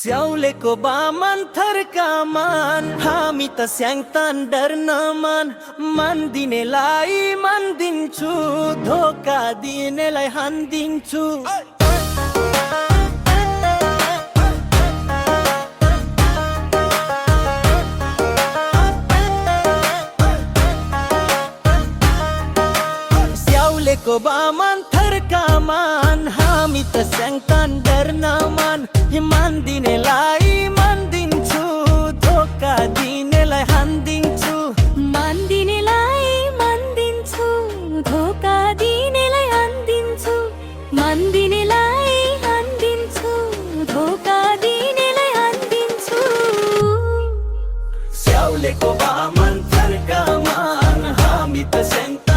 स्याउलेको बामन थर्कामान हामी त स्याङ तान डर्नमान मान दिनेलाई मान दिन्छु धोका दिनेलाई हान्दिन्छु स्याउलेको बामन थर्कामान हामी त स्याङ तान डर्नमान मान दिनेलाई मान दिन्छु धोका दिनेलाई हान्दिन्छु मान दिनेलाई मान दिन्छु धोका दिनेलाई हान्दिन्छु मान दिनेलाई हान्दिन्छु धोका दिनेलाई हान्दिन्छु स्याउलेको बामन थर्कामान हामी त स्याङ